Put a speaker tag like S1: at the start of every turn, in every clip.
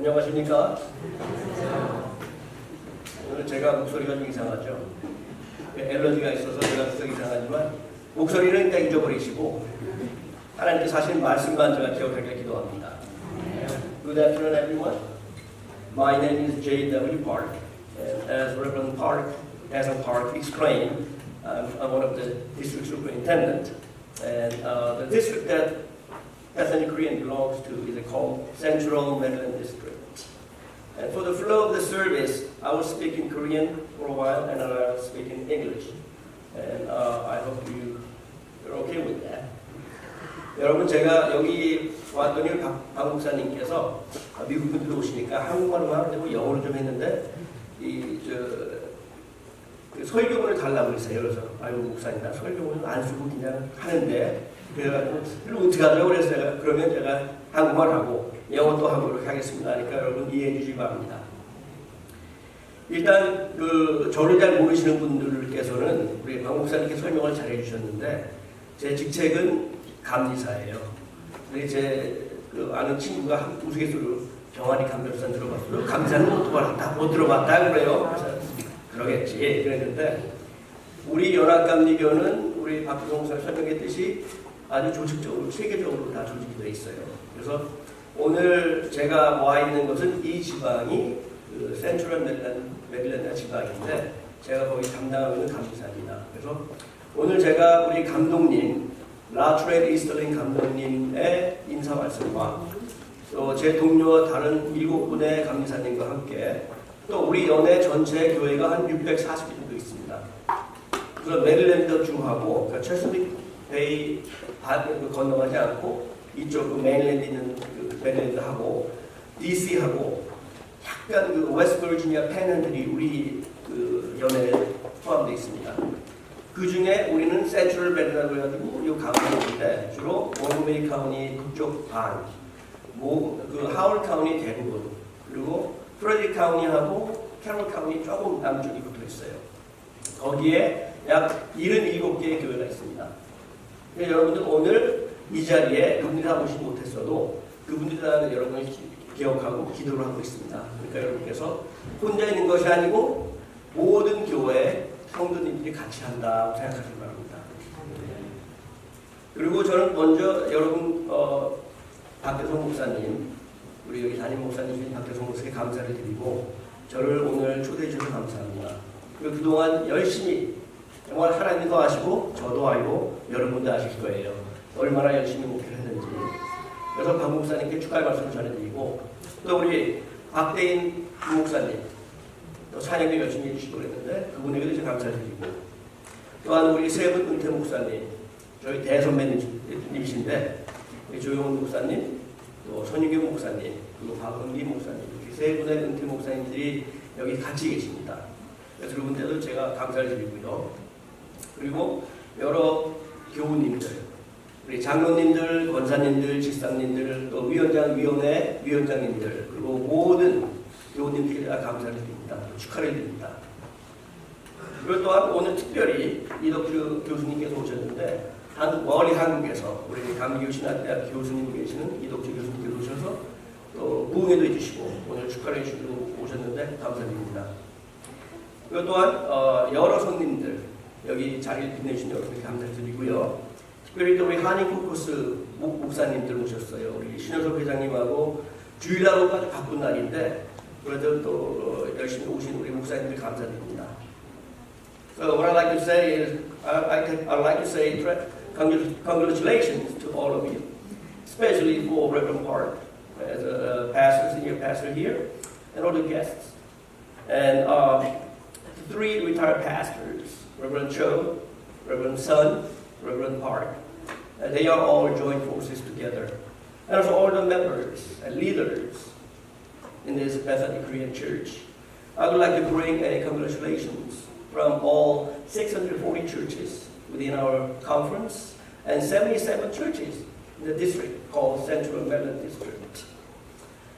S1: 안녕하십니까? 오늘 제가 목소리가 좀 이상하죠? 엘러지가 있어서 제가 목소리 이상하지만 목소리는 일단 잊어버리시고 하나님께 사실 말씀만 제가 기억하게 기도합니다. Good afternoon, everyone. My name is J.W. Park. And as Reverend Park, explained, I'm one of the district superintendent. And the district that Bethany Korean belongs to is called Central Maryland District. And for the flow of the service, I will speak in Korean for a while and I will speak in English. And I hope you're okay with that. 여러분, 제가 여기 왔더니 박 목사님께서 미국 분들 오시니까 한국말로 하면 되고 영어로 좀 했는데 설교문을 달라고 그랬어요. 그래서 아유 목사님 나 설교문을 안 쓰고 그냥 하는데 그래가지고 어떻게 하더라고 그래서 그러면 제가 한국말 하고 영어도 하고 이렇게 하겠습니다. 그러니까 여러분 이해해 주시기 바랍니다. 일단 저를 잘 모르시는 분들께서는 우리 박 목사님께 설명을 잘 해주셨는데 제 직책은 감리사예요. 제 아는 친구가 우스갯소리로 병아리 감별사 들어봤어요. 감사는 못 들어봤다 그래요. 그래서 그러겠지 그랬는데 우리 연합감리교는 우리 박규성 목사님 설명했듯이 아주 조직적으로 세계적으로 다 조직이 되어 있어요. 그래서 오늘 제가 와 있는 것은 이 지방이 센트럴 메릴랜드 지방인데 제가 거기 담당하고 있는 감리사입니다. 그래서 오늘 제가 우리 감독님 라트레일 이스터링 감독님의 인사 말씀과 또 제 동료 다른 7분의 감리사님과 함께 또 우리 연회 전체 교회가 한 640개 정도 있습니다. 그래서 메릴랜드 주하고 그러니까 체스믹 베이 건너가지 않고 이쪽 메릴랜드 있는 메릴랜드하고 DC하고 약간 웨스트 버지니아 팬핸들이 우리 연회에 포함되어 있습니다. 그 중에 우리는 센트럴 메릴랜드 해가지고 이 가운데인데 주로 몬고메리 카운티 그쪽 반, 하월 카운티 대부분 그리고 프레디 카운티하고 캐롤 카운티 조금 남쪽이 붙어 있어요. 거기에 약 77개의 교회가 있습니다. 여러분들 오늘 이 자리에 그분들이 다 오지 못했어도 그분들이 다 여러분을 기억하고 기도를 하고 있습니다. 그러니까 여러분께서 혼자 있는 것이 아니고 모든 교회 성도님들이 같이 한다고 생각하시기 바랍니다. 그리고 저는 먼저 여러분 박대성 목사님 우리 여기 담임 목사님 박대성 목사님께 감사를 드리고 저를 오늘 초대해 주셔서 감사합니다. 그리고 그동안 열심히 정말 하나님도 아시고 저도 알고 여러분도 아실 거예요. 얼마나 열심히 목회를 했는지. 그래서 박 목사님께 축하의 말씀을 전해드리고 또 우리 박대인 목사님 또 찬양도 열심히 해주시고 그랬는데 그분에게도 제가 감사드리고 또한 우리 세 분 은퇴 목사님 저희 대선배님이신데 조용훈 목사님 또 손윤경 목사님 그리고 박은기 목사님 이렇게 세 분의 은퇴 목사님들이 여기 같이 계십니다. 그래서 그분들도 제가 감사를 드리고요. 그리고 여러 교우님들 우리 장로님들, 권사님들, 집사님들 또 위원회 위원장님들 그리고 모든 교우님들께 다 감사를 드립니다. 축하를 드립니다. 그리고 또한 오늘 특별히 이덕주 교수님께서 오셨는데 멀리 한국에서 우리 감리교신학대학 교수님 계시는 이덕주 교수님께서 오셔서 또 부흥회도 해주시고 오늘 축하를 해주시고 오셨는데 감사드립니다. 그리고 또한 여러 손님들 여기 자리를 빛내주신 여러분께 감사드리고요. 특별히 또 우리 한인포커스 목사님들 오셨어요. 우리 신효섭 회장님하고 주일날로까지 바쁜 날인데 그래도 또 열심히 오신 우리 목사님들 감사드립니다. So what I'd like to say is I'd like to say congratulations to all of you, especially for Reverend Park as a senior pastor here, and all the guests, and three retired pastors, Reverend Cho, Reverend Sun, Reverend Park. They are all joined forces together, and also all the members and leaders in this Bethany Korean Church. I would like to bring a congratulations from all 640 churches within our conference and 77 churches in the district called Central Maryland District.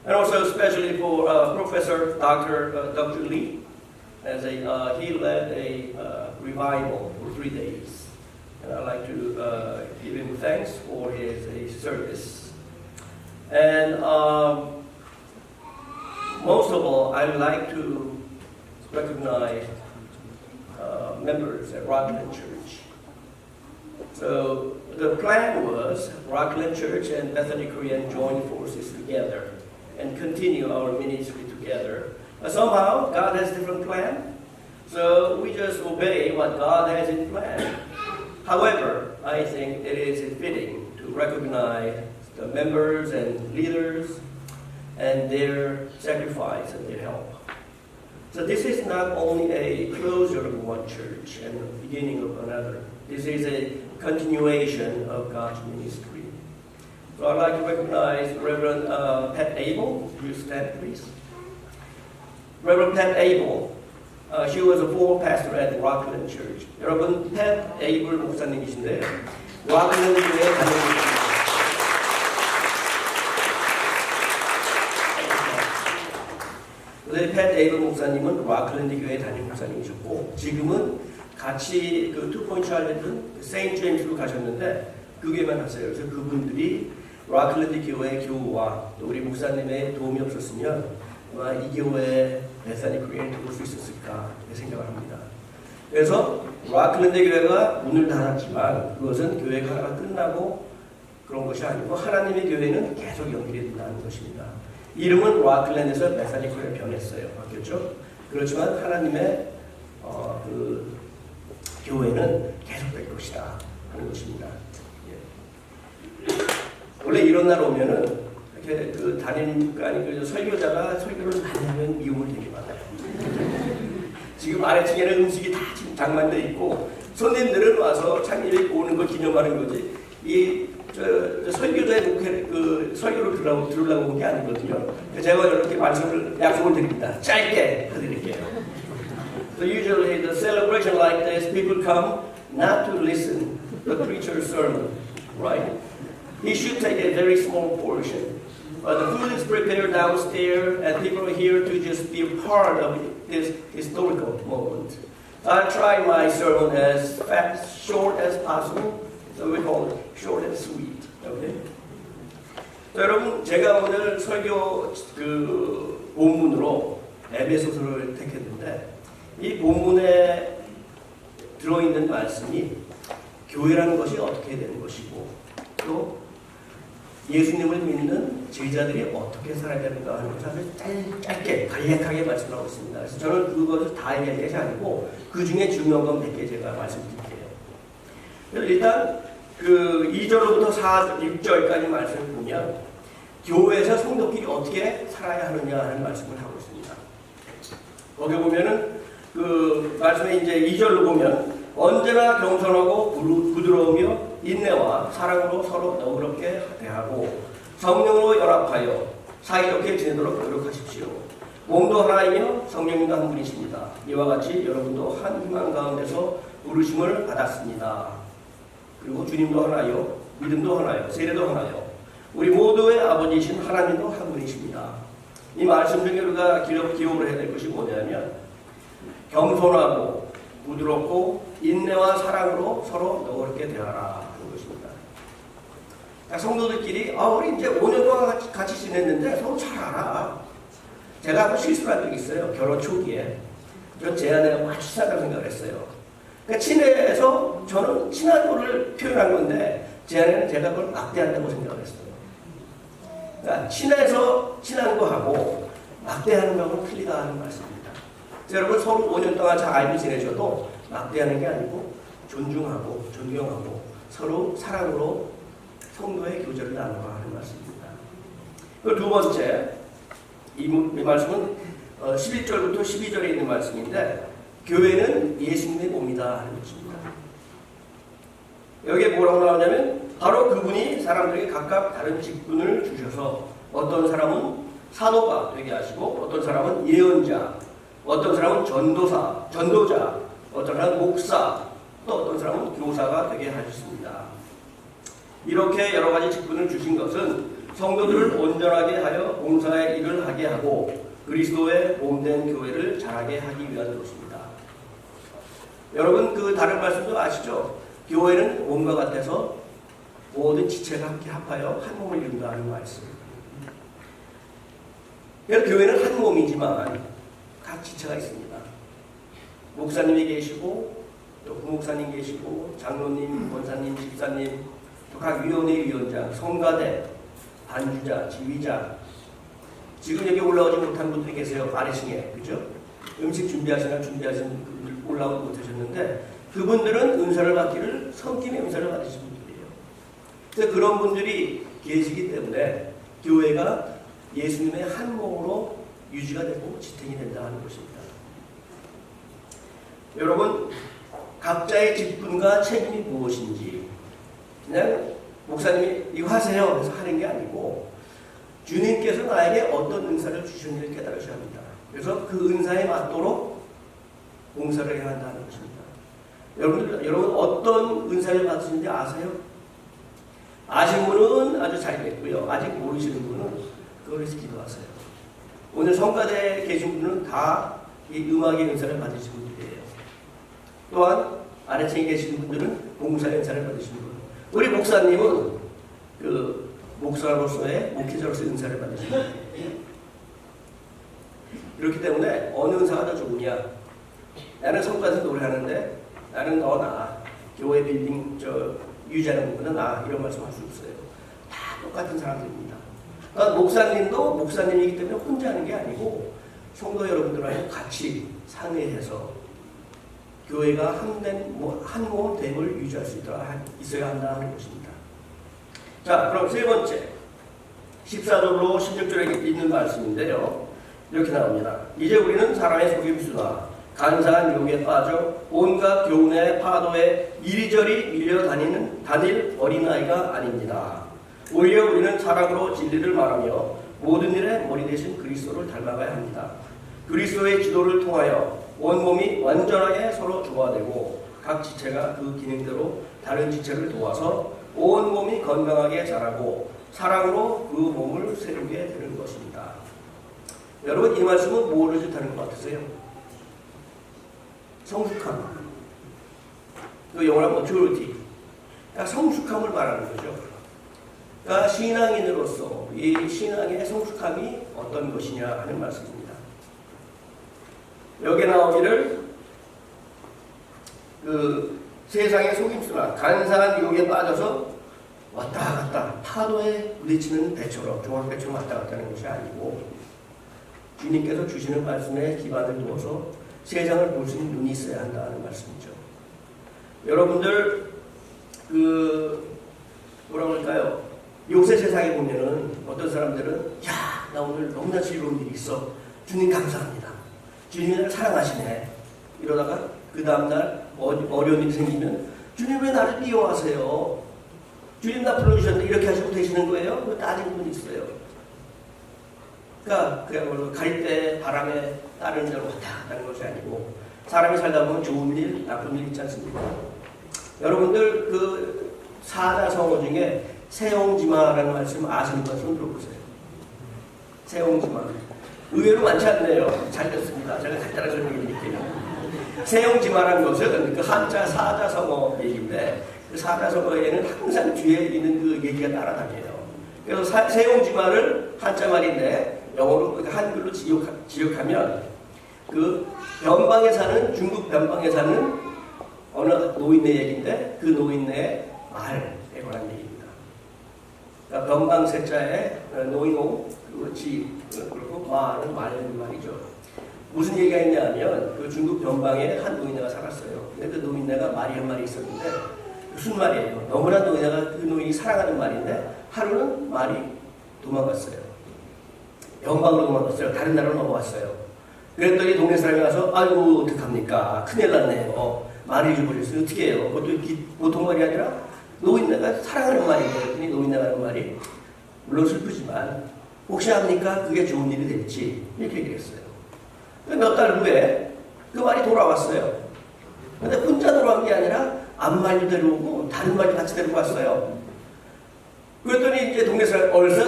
S1: And also especially for Professor Dr. Lee, as he led a revival for 3 days. And I'd like to give him thanks for his service. And most of all, I'd like to recognize members at Rockland Church. So the plan was Rockland Church and Bethany Korean join forces together and continue our ministry together. But somehow God has a different plan, so we just obey what God has in plan. However, I think it is fitting to recognize the members and leaders and their sacrifice and their help. So this is not only a closure of one church and the beginning of another. This is a continuation of God's ministry. So I'd like to recognize Reverend Pat Abel. Will you stand, please? Reverend Pat Abel. She was a former pastor at Rockland Church. 여러분, Pat Abel 목사님이신데 락랜드 교회에 다니고 팻 에이블 목사님은 락랜드 교회 담임 목사님이셨고 지금은 같이 그 투포인트 찰레든 세인트 제임스로 가셨는데 그 교회만 갔어요. 그래서 그분들이 락랜드 교회 교우와 또 우리 목사님의 도움이 없었으면 아마 이 교회에 베사니 크리에이트 올 수 있었을까 생각을 합니다. 그래서 락랜드 교회가 문을 닫았지만 그것은 교회가 하나 끝나고 그런 것이 아니고 하나님의 교회는 계속 연결이 된다는 것입니다. 이름은 락랜드에서 베사니 크리에이트로 변했어요. 바뀌었죠? 그렇지만 하나님의 그 교회는 계속될 것이다 하는 것입니다. 예. 원래 이런 날 오면은 이렇게 그 담임 아니 그 설교자가 설교를 많이 하면 미움을 되게 받아요. 지금 아래층에는 음식이 다 지금 장만돼 있고 손님들은 와서 창립이 오는 걸 기념하는 거지. 저 설교자의 그 설교를 들으려고 온 게 아니거든요. 제가 이렇게 약속을 드립니다. 짧게 해드릴게요. So usually the celebration like this, people come not to listen to the preacher's sermon, right? He should take a very small portion. The food is prepared downstairs, and people are here to just be a part of this historical moment. I'll try my sermon as fast, short as possible. So we call it short and sweet. Okay? 자, 여러분, 제가 오늘 설교 그 본문으로 에베소서를 택했는데 이 본문에 들어있는 말씀이 교회라는 것이 어떻게 되는 것이고 또 예수님을 믿는 제자들이 어떻게 살아야 되는가 하는 것을 아주 짧게 간략하게 말씀하고 있습니다. 그래서 저는 그것을 다 얘기할 것이 아니고 그 중에 중요한 건 몇 개 제가 말씀드릴게요. 그래서 일단 그 2절부터 6절까지 말씀을 보면 교회에서 성도끼리 어떻게 살아야 하느냐 하는 말씀을 하고 있습니다. 거기 보면은 그 말씀에 이제 2절로 보면 언제나 겸손하고 부드러우며 인내와 사랑으로 서로 너그럽게 대하고 성령으로 연합하여 사이좋게 지내도록 노력하십시오. 몸도 하나이며 성령님도 한 분이십니다. 이와 같이 여러분도 한 희망 가운데서 부르심을 받았습니다. 그리고 주님도 하나요, 믿음도 하나요, 세례도 하나요. 우리 모두의 아버지이신 하나님도 한 분이십니다. 이 말씀 중에 우리가 기억을 해야 될 것이 뭐냐면 겸손하고 부드럽고 인내와 사랑으로 서로 너그럽게 대하라 하는 것입니다. 성도들끼리 우리 이제 5년 동안 같이 지냈는데 서로 잘 알아. 제가 한번 실수를 한 적이 있어요. 결혼 초기에. 저 제 아내가 아주 친하다고 생각을 했어요. 그러니까 친해서 저는 친한 거를 표현한 건데 제 아내는 제가 그걸 막대한다고 생각을 했어요. 그러니까 친해서 친한 거하고 막대하는 거하고는 틀리다 하는 말씀입니다. 여러분 서로 5년 동안 잘 알고 지내셔도 막대하는 게 아니고 존중하고 존경하고 서로 사랑으로 성도의 교제를 나누라 하는 말씀입니다. 두 번째 이 말씀은 11절부터 12절에 있는 말씀인데 교회는 예수님의 몸이다 하는 것입니다. 여기에 뭐라고 나오냐면 바로 그분이 사람들에게 각각 다른 직분을 주셔서 어떤 사람은 사도가 되게 하시고 어떤 사람은 예언자, 어떤 사람은 전도자, 어떤 사람은 목사, 또 어떤 사람은 교사가 되게 하셨습니다. 이렇게 여러 가지 직분을 주신 것은 성도들을 온전하게 하여 봉사의 일을 하게 하고 그리스도의 몸된 교회를 자라게 하기 위한 것입니다. 여러분 그 다른 말씀도 아시죠? 교회는 몸과 같아서 모든 지체가 함께 합하여 한 몸을 이룬다는 말씀. 그래서 교회는 한 몸이 개인이지만 각 지체가 있습니다. 목사님이 계시고 또 부목사님 계시고 장로님, 권사님, 집사님, 또 각 위원회 위원장, 성가대, 반주자, 지휘자, 지금 여기 올라오지 못한 분들이 계세요. 아래층에, 그죠? 음식 준비하시는 분들 올라오지 못하셨는데 그분들은 은사를 받기를 성김의 은사를 받으신 분들이에요. 그래서 그런 분들이 계시기 때문에 교회가 예수님의 한 몸으로 유지가 되고 지탱이 된다 하는 것입니다. 여러분, 각자의 직분과 책임이 무엇인지 그냥 목사님이 이거 하세요 그래서 하는 게 아니고 주님께서 나에게 어떤 은사를 주셨는지 깨달으셔야 합니다. 그래서 그 은사에 맞도록 봉사를 해야 한다는 것입니다. 여러분 어떤 은사를 받으시는지 아세요? 아신 분은 아주 잘겠고요. 아직 모르시는 분은 그걸 해서 기도하세요. 오늘 성가대에 계신 분은 다 이 음악의 은사를 받으신 분들이에요. 또한 아래층에 계신 분들은 봉사의 은사를 받으신 분. 우리 목사님은 그 목사로서의 목회자로서의 은사를 받으신 분이에요. 그렇기 때문에 어느 은사가 더 좋으냐? 나는 성가에서 노래하는데 나는 더 나아. 교회 빌딩 유지하는 것보다 나아. 이런 말씀할 수 없어요. 다 똑같은 사람들입니다. 그러니까 목사님도 목사님이기 때문에 혼자 하는 게 아니고 성도 여러분들하고 같이 상의해서 교회가 한 몸 됨을 유지할 수 있어야 한다 하는 것입니다. 자, 그럼 세 번째 14절로 16절에 있는 말씀인데요. 이렇게 나옵니다. 이제 우리는 사람의 속임수나 간사한 유혹에 빠져 온갖 교훈의 파도에 이리저리 밀려 다닐 어린아이가 아닙니다. 오히려 우리는 사랑으로 진리를 말하며 모든 일에 머리 대신 그리스도를 닮아가야 합니다. 그리스도의 기도를 통하여 온몸이 완전하게 서로 조화되고 각 지체가 그 기능대로 다른 지체를 도와서 온몸이 건강하게 자라고 사랑으로 그 몸을 세우게 되는 것입니다. 여러분, 이 말씀은 뭐를 뜻하는 것 같으세요? 성숙함. 그 영어로 maturity. 그러니까 성숙함을 말하는 거죠. 그러니까 신앙인으로서 이 신앙의 성숙함이 어떤 것이냐 하는 말씀입니다. 여기에 나오기를 그 세상의 속임수나 간사한 유혹에 빠져서 왔다 갔다 파도에 부딪히는 배처럼 종합배처럼 왔다 갔다 하는 것이 아니고 주님께서 주시는 말씀에 기반을 두어서 세상을 볼 수 있는 눈이 있어야 한다는 말씀이죠. 여러분들 뭐라고 할까요? 요새 세상에 보면은 어떤 사람들은 나 오늘 너무나 즐거운 일이 있어. 주님 감사합니다. 주님이 나를 사랑하시네. 이러다가 그 다음날 어려운 일이 생기면 주님 왜 나를 미워하세요? 주님 나 불러주셨는데 이렇게 하시고 되시는 거예요? 그 따지는 분이 있어요. 그러니까 그야말로 갈대 바람에 따르는 대로 왔다 갔다 하는 것이 아니고 사람이 살다 보면 좋은 일, 나쁜 일 있지 않습니까? 여러분들 그 사자성어 중에 세옹지마라는 말씀 아시는 분 손 들어보세요. 세옹지마. 의외로 많지 않네요. 잘 됐습니다. 제가 간단하게 설명해 드릴게요. 세옹지마라는 것은 그 한자 사자성어 얘기인데 그 사자성어에는 항상 뒤에 있는 그 얘기가 따라다녀요. 그래서 세옹지마를 한자 말인데 영어로 한글로 지역하면 그 변방에 사는 중국 변방에 사는 어느 노인네 얘기인데 그 노인네의 말에 관한 얘기입니다. 그러니까 변방 세자에 노인호 그리고 그리고 마는 말이죠. 무슨 얘기가 있냐면 그 중국 변방에 한 노인네가 살았어요. 근데 그 노인네가 말이 한 마리 있었는데 무슨 말이에요? 너무나 노인네가 그 노인이 사랑하는 말인데 하루는 말이 도망갔어요. 변방으로 도망갔어요. 다른 나라로 넘어갔어요. 그랬더니 동네 사람이 가서 아이고 어떡합니까? 큰일 났네요. 말을 잊어버렸어요. 어떻게 해요? 그것도 보통 말이 아니라 노인네가 사랑하는 말이에요. 그랬더니 노인네가 하는 말이 물론 슬프지만 혹시 합니까? 그게 좋은 일이 될지 이렇게 얘기했어요. 몇 달 후에 그 말이 돌아왔어요. 근데 혼자 돌아온 게 아니라 앞말도 데려오고 다른 말도 같이 데리고 왔어요. 그랬더니 이제 동네 사람 얼싸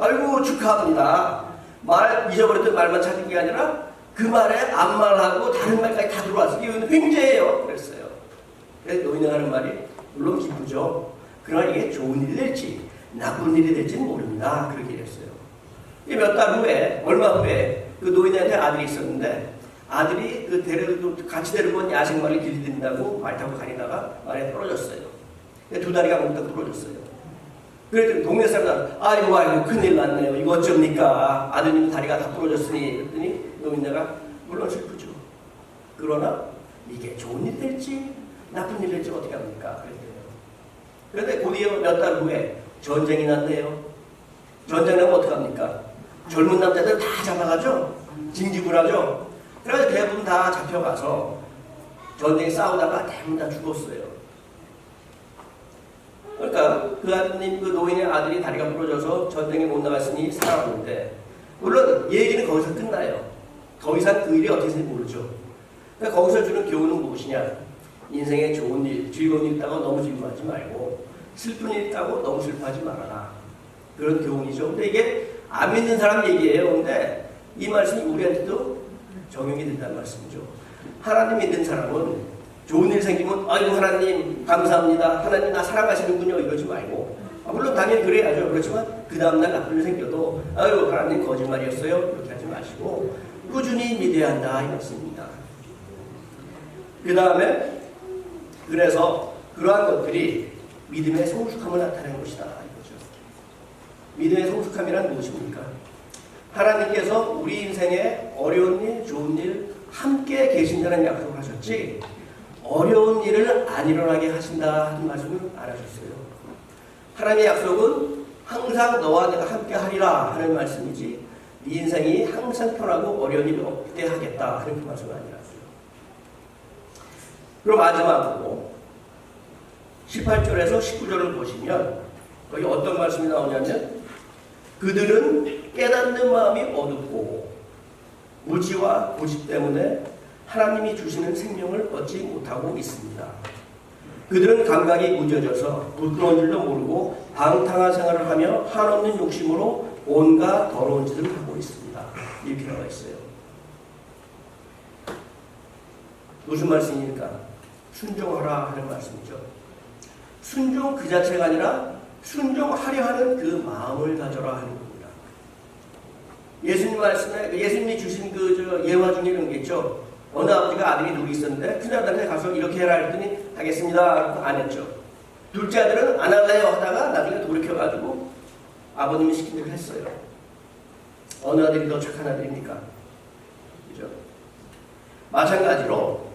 S1: 아이고 축하합니다. 말 잊어버렸던 말만 찾은 게 아니라 그 말에 앞말하고 다른 말까지 다 들어왔어요. 이건 횡재예요. 그랬어요. 그래서 노인이 하는 말이 물론 기쁘죠. 그러나 이게 좋은 일이 될지 나쁜 일이 될지는 모릅니다. 그렇게 했어요. 몇 달 후에, 얼마 후에 그 노인한테 아들이 있었는데 아들이 그 같이 데리고 온 야생말을 길들인다고 말 타고 다니다가 말에 떨어졌어요. 두 다리가 몽땅 부러졌어요. 그랬더니 동네 사람들, 아이고 큰일 났네요. 이거 어쩝니까? 아드님 다리가 다 부러졌으니. 그랬더니 노인네가 물론 슬프죠. 그러나 이게 좋은 일 될지 나쁜 일 될지 어떻게 합니까? 그런데 곧이어 몇 달 후에 전쟁이 났네요. 전쟁 나면 어떻게 합니까? 젊은 남자들 다 잡아가죠. 징집을 하죠. 그래서 대부분 다 잡혀가서 전쟁에 싸우다가 대부분 다 죽었어요. 그러니까 그 아드님, 그 노인의 아들이 다리가 부러져서 전쟁에 못 나갔으니 살아왔는데, 물론 얘기는 거기서 끝나요. 더 이상 그 일이 어떻게 될지 모르죠. 그러니까 거기서 주는 교훈은 무엇이냐? 인생에 좋은 일, 즐거운 일 있다고 너무 즐거워하지 말고 슬픈 일 있다고 너무 슬퍼하지 말아라. 그런 교훈이죠. 근데 이게 안 믿는 사람 얘기예요. 근데 이 말씀이 우리한테도 적용이 된다는 말씀이죠. 하나님 믿는 사람은 좋은 일 생기면 아이고 하나님 감사합니다. 하나님 나 사랑하시는군요. 이러지 말고, 물론 당연히 그래야죠. 그렇지만 그 다음날 나쁜 일 생겨도 아유 하나님 거짓말이었어요. 그렇게 하지 마시고 꾸준히 믿어야 한다 이 말씀입니다. 그 다음에 그래서 그러한 것들이 믿음의 성숙함을 나타내는 것이다 이거죠. 믿음의 성숙함이란 무엇입니까? 하나님께서 우리 인생에 어려운 일, 좋은 일 함께 계신다는 약속을 하셨지 어려운 일을 안 일어나게 하신다 하는 말씀을 안 하셨어요. 하나님의 약속은 항상 너와 내가 함께 하리라 하는 말씀이지 네 인생이 항상 편하고 어려운 일이 없게 하겠다 하는 그 말씀은 아니라서요. 그럼 마지막으로 18절에서 19절을 보시면 거기 어떤 말씀이 나오냐면 그들은 깨닫는 마음이 어둡고 무지와 고집 때문에 하나님이 주시는 생명을 얻지 못하고 있습니다. 그들은 감각이 무뎌져서 부끄러운 줄도 모르고 방탕한 생활을 하며 한없는 욕심으로 온갖 더러운 짓을 하고 있습니다. 이렇게 나와 있어요. 무슨 말씀입니까? 순종하라 하는 말씀이죠. 순종 그 자체가 아니라 순종하려 하는 그 마음을 가져라 하는 겁니다. 예수님 말씀에 예수님이 주신 그 예화 중에 이런 게 있죠. 어느 아버지가 아들이 둘이 있었는데 큰 아들한테 가서 이렇게 해라 했더니 하겠습니다. 안 했죠. 둘째 아들은 안 할래요 하다가 나중에 돌이켜가지고 아버님이 시킨 대로 했어요. 어느 아들이 더 착한 아들입니까? 그죠? 마찬가지로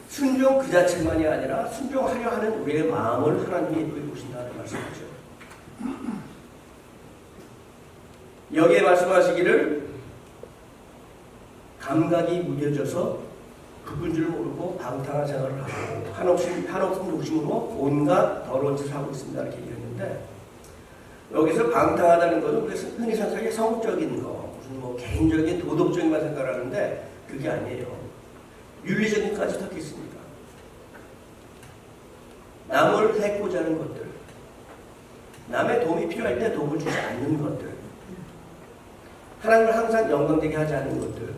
S1: 순종 그 자체만이 아니라 순종하려 하는 우리의 마음을 하나님이 예쁘게 보신다는 말씀이죠. 여기에 말씀하시기를 감각이 무뎌져서 그분 줄 모르고 방탕한 생활을 하고 한없는 욕심으로 온갖 더러운 짓을 하고 있습니다. 이렇게 얘기했는데 여기서 방탕하다는 것은 우리가 흔히 생각하기에 성적인 거, 무슨 뭐 개인적인 도덕적인 만 생각하는데 그게 아니에요. 윤리적인 것까지 섞여 있습니다. 남을 해코자 하는 것들, 남의 도움이 필요할 때 도움을 주지 않는 것들, 하나님을 항상 영광되게 하지 않는 것들,